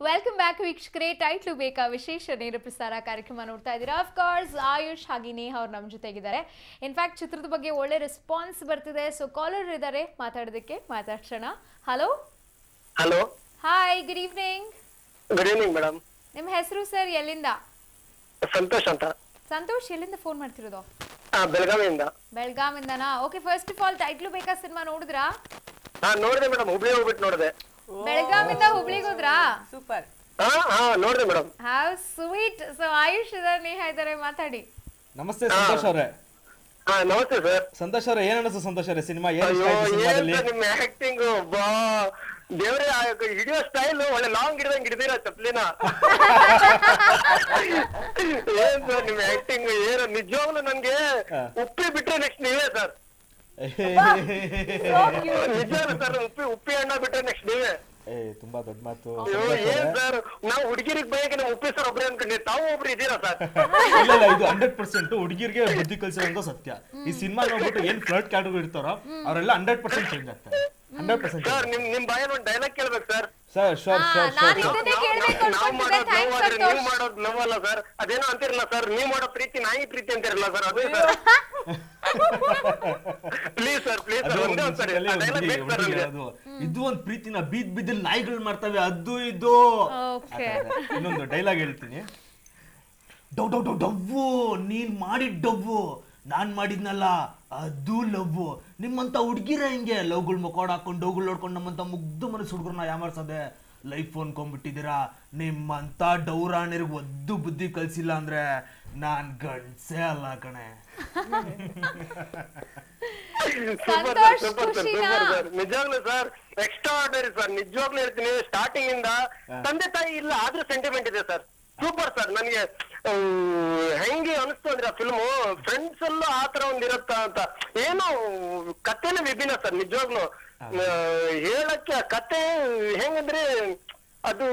Welcome back ವೀಕ್ಷಕರೇ. Title ಬೇಕಾ ವಿಶೇಷ ನೇರ ಪ್ರಸಾರ ಕಾರ್ಯಕ್ರಮ ನೋಡ್ತಾ ಇದ್ದೀರಾ. ಆಫ್ ಕೋರ್ಸ್ ಆಯುಷ್ ಹಾಗೆ ನೇಹ ಅವ್ರು ನಮ್ಮ ಜೊತೆಗಿದ್ದಾರೆ. ಇನ್ಫ್ಯಾಕ್ಟ್ ಚಿತ್ರದ ಬಗ್ಗೆ ಒಳ್ಳೆ ರೆಸ್ಪಾನ್ಸ್ ಬರ್ತಿದೆ. ಸೊ ಕಾಲರ್ ಇದ್ದಾರೆ, ಮಾತಾಡೋದಕ್ಕೆ ಮಾತಾಡ್ಸೋಣ. Hello hello, hi, good evening. Good evening madam. ನಿಮ್ಮ ಹೆಸರು ಸರ್? ಎಲ್ಲಿಂದ? ಸಂತೋಷ್ ಅಂತ. ಸಂತೋಷ್, ಎಲ್ಲಿಂದ ಫೋನ್ ಮಾಡ್ತಿರೋದು? ಬೆಳಗಾವಿಯಿಂದ. ಬೆಳಗಾವಿಂದನಾ? Okay, first of all title ಬೇಕಾ ಸಿನಿಮಾ ನೋಡಿದ್ರಾ? ನೋಡಿದೆ ಮೇಡಮ್, ಹುಬ್ಳಿ ಹೋಗ್ಬಿಟ್ಟು ನೋಡಿದೆ. ಬೆಳಗಾವಿಂದ ಹುಬ್ಳಿಗೆ ಹೋದ್ರಾ? ಸೂಪರ್. ನೋಡಿದೆ madam. How sweet. So Ayush ಇದಾರೆ, ನೇಹ ಇದಾರೆ, ಮಾತಾಡಿ. ನಮಸ್ತೆ ಸಂತೋಷ್ ಅವರೇ. ನಮಸ್ತೆ ಸರ್. ಸಂತೋಷ್ ಅವರೇ, ಏನ್ ಅನಿಸ್ತು ಸಂತೋಷ್ ಅವರೇ ಸಿನಿಮಾ? ನಿಮ್ಮ ಆಕ್ಟಿಂಗ್ ದೇವ್ರೆ, ಹಿಡಿಯೋ ಸ್ಟೈಲ್ ಒಳ್ಳೆ ಲಾಂಗ್ ಹಿಡ್ದಂಗ್ ಹಿಡಿದಿರ ಚಪ್ಲಿನ. ಏನ್ ಸರ್ ನಿಮ್ಮ ಆಕ್ಟಿಂಗ್, ಏನು ನಿಜವಾಗ್ಲೂ ನನ್ಗೆ ಉಪ್ಪಿ ಬಿಟ್ರೆ ನೆಕ್ಸ್ಟ್ ನೀವೇ ಸರ್. ನಿಜ ಸರ್, ಉಪ್ಪಿ ಅಣ್ಣ ಬಿಟ್ರೆ ನೆಕ್ಸ್ಟ್ ನೀವೇ. ತುಂಬಾ ದೊಡ್ಡ ಮಾತು. ಏನ್ ಸರ್, ನಾವು ಹುಡುಗಿರಿಗೆ ಬಯಕೆ ನಾವು ಉಪ್ಪಿ ಸರ್ ಒಬ್ರು ಅನ್ಕೊಂಡ್ರಿ, ತಾವು ಒಬ್ರು ಇದೀರಾ ಸರ್? ಇಲ್ಲ ಇಲ್ಲ, ಇದು 100% ಹುಡುಗಿರಿಗೆ ಬುದ್ಧಿ ಕಲಿಸಿರೋ ಸತ್ಯ. ಈ ಸಿನಿಮಾ ನೋಡ್ಬಿಟ್ಟು ಏನ್ ಫ್ಲರ್ಟ್ ಕ್ಯಾಟಗರಿ ಇರ್ತಾರೋ ಅವರೆಲ್ಲ 100% ಚೇಂಜ್ ಆಗ್ತಾರೆ. 100% ಸರ್. ನಿಮ್ ಬಾಯಲ್ಲಿ ಒಂದು ಡೈಲಾಗ್ ಕೇಳ್ಬೇಕು ಸರ್. ಸರ್ ಶೋರ್ ಶೋರ್ ನಾನು ಇದನ್ನೇ ಕೇಳಬೇಕು ನಾವು ಅನ್ಕೊಂಡಿದ್ದೆ. ಥ್ಯಾಂಕ್ಸ್ ಮಾಡೋದು ಸಂತೋಷ್. ನೀವು ಮಾಡೋದು ನೋವಲ್ಲ ಸರ್, ಅದೇನೋ ಅಂತಿರಲ್ಲ ಸರ್, ನೀವ್ ಮಾಡೋ ಪ್ರೀತಿ ನಾಯಿ ಪ್ರೀತಿ ಅಂತಿರಲ್ಲ ಸರ್, ಅದೇ sir. Please sir, please sir, ಒಂದೇ ಒಂದ್ಸರಿ ಡೈಲಾಗ್ ಬೇಕು ಸರ್ ನಮ್ಗೆ. ಇದು ಒಂದ್ ಪ್ರೀತಿನ ಬೀದ್ ಬಿದ್ದಲ್ಲಿ ನಾಯಿಗಳು ಮಾಡ್ತವೆ, ಅದು ಇದು. ಇನ್ನೊಂದು ಡೈಲಾಗ್ ಹೇಳ್ತೀನಿ. ಡವ್ ಡವ್ ಡವ್ ಡವ್ವು, ನೀನ್ ಮಾಡಿದ್ ಡವ್ವು, ನಾನ್ ಮಾಡಿದ್ನಲ್ಲ ಅದು ಲವ್. ನಿಮ್ಮಂತ ಹುಡ್ಗಿರ ಹಿಂಗೆ ಲವ್ಗಳು ಮಕೋಡ್ ಹಾಕೊಂಡು ಡವ್ಗಳು ನೋಡ್ಕೊಂಡು ನಮ್ಮಂತ ಮುಗ್ದು ಮನಸ್ಸು ಹುಡುಗರನ್ನ ಯಾಮಾರ್ಸದೆ ಲೈಫ್ ಅನ್ಕೊಂಡ್ಬಿಟ್ಟಿದ್ದೀರಾ. ನಿಮ್ಮಂತ ಡೌರಾಣಿರ್ಗೆ ಒದ್ದು ಬುದ್ಧಿ ಕಲ್ಸಿಲ್ಲ ಅಂದ್ರೆ ನಾನ್ ಗಂಡ್ಸೇ ಅಲ್ಲ ಕಣೆ. Super sir, super sir, super sir. ನಿಜವಾಗ್ಲೂ ಸರ್ ಎಕ್ಸ್ಟ್ರಾ ಆರ್ಡಿನರಿ ಸರ್. ನಿಜವಾಗ್ಲೂ ಹೇಳ್ತೀನಿ, ಸ್ಟಾರ್ಟಿಂಗ್ ಇಂದ ತಂದೆ ತಾಯಿ ಇಲ್ಲ ಆದ್ರೂ ಸೆಂಟಿಮೆಂಟ್ ಇದೆ ಸರ್. Super sir. ನನಗೆ ಹೆಂಗೆ ಅನಿಸ್ತು ಅಂದ್ರೆ ಆ ಫಿಲ್ಮು ಫ್ರೆಂಡ್ಸ್ ಅಲ್ಲೂ ಆತರ ಒಂದ್ ಇರತ್ತ ಅಂತ. ಏನೋ ಕಥೆನೇ ವಿಭಿನ್ನ ಸರ್. ನಿಜವಾಗ್ಲು ಹೇಳಕ್ಕೆ ಆ ಕತೆ ಹೆಂಗಂದ್ರೆ ಅದು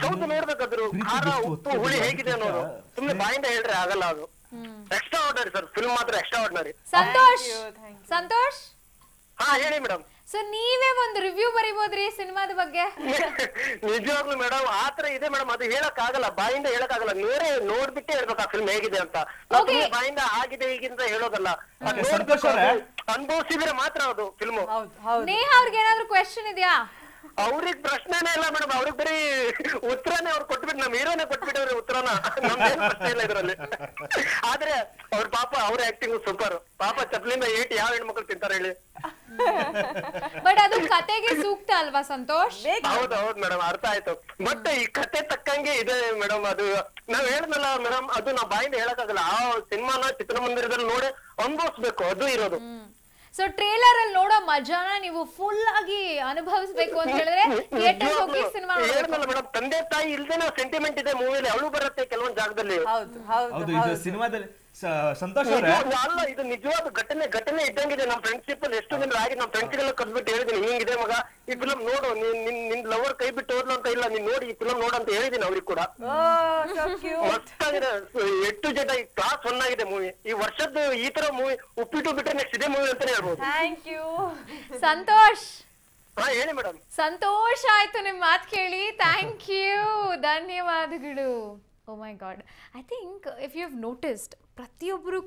ಸೌತ್ ನೋಡ್ಬೇಕಾದ್ರು ಖಾರ ಉಪ್ಪು ಹುಳಿ ಹೇಗಿದೆ ಅನ್ನೋದು ಸುಮ್ನೆ ಬಾಯಿಂದ ಹೇಳ್ರೆ ಆಗಲ್ಲ. ಅದು ಎಕ್ಸ್ಟ್ರಾ ಆರ್ಡಿನರಿ ಸರ್, ಫಿಲ್ಮ್ ಮಾತ್ರ ಎಕ್ಸ್ಟ್ರಾ ಆರ್ಡಿನರಿ. ಸಂತೋಷ್, ಸಂತೋಷ್. ಹೇಳಿ ಮೇಡಮ್. ಸೊ ನೀವೇ ಒಂದು ರಿವ್ಯೂ ಬರೀಬೋದ್ರಿ ಸಿನಿಮಾದ ಬಗ್ಗೆ? ನಿಜವಾಗ್ಲು ಮೇಡಮ್ ಆತರ ಇದೆ ಮೇಡಮ್, ಅದು ಹೇಳಕ್ ಆಗಲ್ಲ, ಬಾಯಿಂದ ಹೇಳಕ್ ಆಗಲ್ಲ. ನೀವೇ ನೋಡ್ಬಿಟ್ಟೆ ಹೇಳ್ಬೇಕು ಆ ಫಿಲ್ಮ್ ಹೇಗಿದೆ ಅಂತ. ಬಾಯಿಂದ ಆಗಿದೆ ಹೀಗಿಂತ ಹೇಳೋದಲ್ಲ, ಅನುಭವಿಸಿದ್ರೆ ಮಾತ್ರ ಅದು ಫಿಲ್ಮ್. ನೇಹ ಅವ್ರಿಗೆ ಏನಾದ್ರು ಕ್ವೆಶ್ಚನ್ ಇದೆಯಾ? ಅವ್ರಿಗೆ ಪ್ರಶ್ನೆನೇ ಇಲ್ಲ ಮೇಡಮ್, ಅವ್ರಿಗೆ ಬರೀ ಉತ್ತರನೇ ಅವ್ರು ಕೊಟ್ಬಿಟ್ಟು ನಮ್ ಹೀರೋನೇ ಕೊಟ್ಬಿಟ್ಟವ್ರಿ ಉತ್ತರನ. ನಮ್ದೇನು ಪ್ರಶ್ನೆ ಇಲ್ಲ ಇದ್ರಲ್ಲಿ. ಆದ್ರೆ ಅವ್ರ ಪಾಪ ಅವ್ರ ಆಕ್ಟಿಂಗ್ ಸೂಪರ್. ಪಾಪ ಚಪ್ಲಿಂದ ಏಟ್ ಯಾವ ಹೆಣ್ಮಕ್ಳು ತಿಂತಾರ ಹೇಳಿ. ಬಟ್ ಅದು ಕತೆಗೆ ಸೂಕ್ತ ಅಲ್ವಾ ಸಂತೋಷ್? ಹೌದ್ ಹೌದ್ ಮೇಡಮ್, ಅರ್ಥ ಆಯ್ತು. ಬಟ್ ಈ ಕತೆ ತಕ್ಕಂಗೆ ಇದೆ ಮೇಡಮ್. ಅದು ನಾವ್ ಹೇಳಿದ್ನಲ್ಲ ಮೇಡಮ್, ಅದು ನಾವ್ ಬಾಯಿಂದ ಹೇಳಕ್ಕಾಗಲ್ಲ. ಆ ಸಿನಿಮಾನ ಚಿತ್ರಮಂದಿರದಲ್ಲಿ ನೋಡಿ ಅನುಭವಿಸ್ಬೇಕು, ಅದು ಇರೋದು. ಸೊ ಟ್ರೇಲರ್ ಅಲ್ಲಿ ನೋಡೋ ಮಜಾನ ನೀವು ಫುಲ್ ಆಗಿ ಅನುಭವಿಸ್ಬೇಕು ಅಂತ ಹೇಳಿದ್ರೆ ಥಿಯೇಟರ್ ಹೋಗಿ ಸಿನಿಮಾ ಹೇಳಿದ್ನಲ್ಲ ಮೇಡಮ್, ತಂದೆ ತಾಯಿ ಇಲ್ದೇನೆ ಸೆಂಟಿಮೆಂಟ್ ಇದೆ ಮೂವಿಲಿ. ಅವಳು ಬರುತ್ತೆ ಕೆಲವೊಂದ್ ಜಾಗದಲ್ಲಿ. ಹೌದು, ಇದು ಸಿನಿಮಾದಲ್ಲಿ ಸಂತೋಷ್ ಅವರೇ ಅಲ್ಲ, ಇದು ನಿಜವಾದ ಘಟನೆ ಇದ್ದಂಗಿದೆ. ನಮ್ ಫ್ರೆಂಡ್ಶಿಪ್ ಅಲ್ಲಿ ಎಷ್ಟು ದಿನ ಆಗಿ ನಮ್ ಫ್ರೆಂಡ್ಸ್ಗೆಲ್ಲ ಕದ್ಬಿಟ್ಟು ಹೇಳಿದೀನಿ, ಹಿಂಗಿದೆ ಮಗ ಈ ಫಿಲಮ್ ನೋಡು, ನಿನ್ ಲವರ್ ಕೈ ಬಿಟ್ಟು ಹೋದ್ಲು ಅಂತ ಇಲ್ಲ, ನೀನ್ ನೋಡಿ ಈ ಫಿಲಮ್ ನೋಡು ಅಂತ ಹೇಳಿದೀನಿ ಅವ್ರಿಗೆ ಕೂಡ. ಮಸ್ತಾಗಿದೆ, ಎಟ್ಟು ಜನ ಕ್ಲಾಸ್ 1 ಆಗಿದೆ ಮೂವಿ. ಈ ವರ್ಷದ್ದು ಈ ತರ ಮೂವಿ ಉಪ್ಪಿಟ್ಟು ಬಿಟ್ಟರೆ ನೆಕ್ಸ್ಟ್ ಇದೇ ಮೂವಿ ಅಂತಾನೆ ಹೇಳ್ಬೋದು. Thank you Santosh. ಹೇಳಿ ಮೇಡಮ್. ಸಂತೋಷ ಆಯ್ತು ನಿಮ್ ಮಾತು ಕೇಳಿ. ಥ್ಯಾಂಕ್ ಯು, ಧನ್ಯವಾದಗಳು. Oh my god, I think if you have noticed ಪ್ರತಿಯೊಬ್ಬರು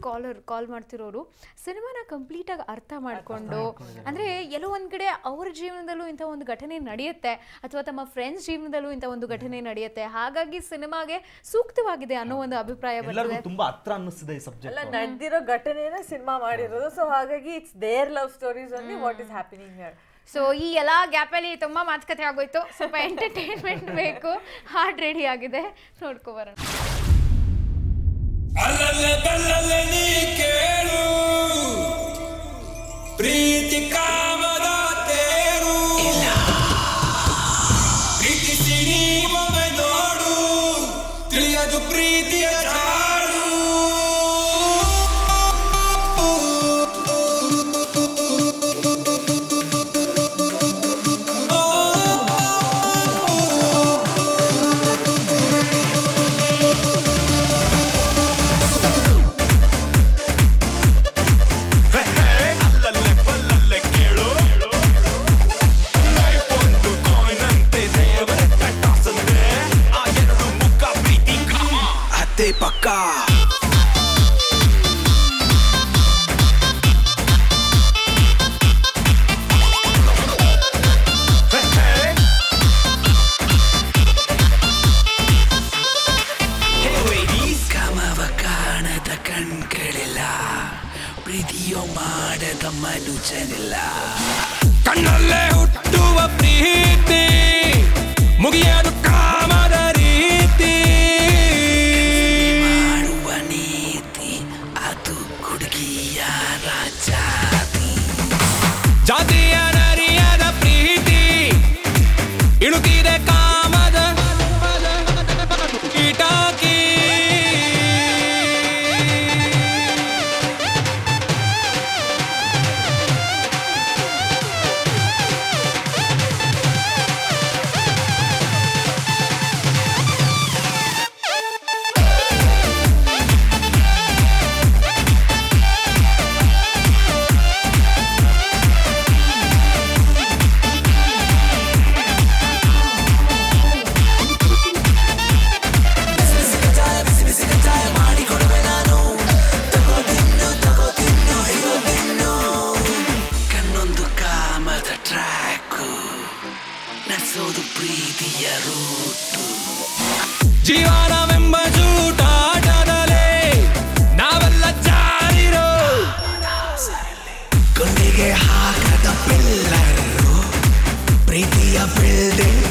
ಕಾಲ್ ಮಾಡ್ತಿರೋರು ಸಿನಿಮಾನ ಕಂಪ್ಲೀಟಾಗಿ ಅರ್ಥ ಮಾಡಿಕೊಂಡು, ಅಂದರೆ ಎಲ್ಲೋ ಒಂದು ಕಡೆ ಅವ್ರ ಜೀವನದಲ್ಲೂ ಇಂಥ ಒಂದು ಘಟನೆ ನಡೆಯುತ್ತೆ ಅಥವಾ ತಮ್ಮ ಫ್ರೆಂಡ್ಸ್ ಜೀವನದಲ್ಲೂ ಇಂಥ ಒಂದು ಘಟನೆ ನಡೆಯುತ್ತೆ, ಹಾಗಾಗಿ ಸಿನಿಮಾಗೆ ಸೂಕ್ತವಾಗಿದೆ ಅನ್ನೋ ಒಂದು ಅಭಿಪ್ರಾಯ ಬರ್ತದೆ. ತುಂಬಾ ಹತ್ರ ಅನ್ನಿಸ್ತಿದೆ ಈ ಸಬ್ಜೆಕ್ಟ್. ಎಲ್ಲ ನಡೆದಿರೋ ಘಟನೆನ ಸಿನಿಮಾ ಮಾಡಿರೋದು. ಸೊ ಹಾಗಾಗಿ it's their love stories only what is happening here. So ಈ ಎಲ್ಲ ಗ್ಯಾಪಲ್ಲಿ ತುಂಬ ಮಾತುಕತೆ ಆಗೋಯ್ತು, ಸ್ವಲ್ಪ ಎಂಟರ್ಟೈನ್ಮೆಂಟ್ ಬೇಕು. ಹಾಡ್ ರೆಡಿ ಆಗಿದೆ, ನೋಡ್ಕೊ ಬರೋಣ. ಅಲ್ಲಲ್ಲೇ ಬಲ್ಲಲ್ಲೇ ನೀ ಕೇಳು, ಪ್ರೀತಿ ಕಾಮದ ತೇರು, ಪ್ರೀತಿಸಿ ನೀವೊಮ್ಮೆ ನೋಡು, ತಿಳಿಯದು ಪ್ರೀತಿಯ ಜಾಡು. Life on the coin and they never that toss ಪಕ್ಕ ಕಾಮವ ಕಾಣದ ಕಣ್ಗಳಿಲ್ಲ ಪ್ರೀತಿಯೋ ಮಾಡದ ಮನುಜನಿಲ್ಲ ಕಣ್ಣಲ್ಲೇ ಹುಟ್ಟುವ ಪ್ರೀತಿ ಮುಗಿಯದು ಕಾಮದ ರೀತಿ ಮಾಡುವ ನೀತಿ ಅದು ಹುಡುಗಿಯ ಜಾತಿ ಜಾತಿಯ ನರಿಯದ ಪ್ರೀತಿ ಇಳುಕಿದೆ ಕಾಮದ ಇಟಾಕಿ ಜೀವನವೆಂಬ ಜೂಟಾಟದಲ್ಲೇ ನಾವೆಲ್ಲ ಜಾರಿರೋ ಕೊಂಡಿಗೆ ಹಾಕದ ಪಿಲ್ಲರು ಪ್ರೀತಿಯ ಬಿಲ್ಡಿಂಗ್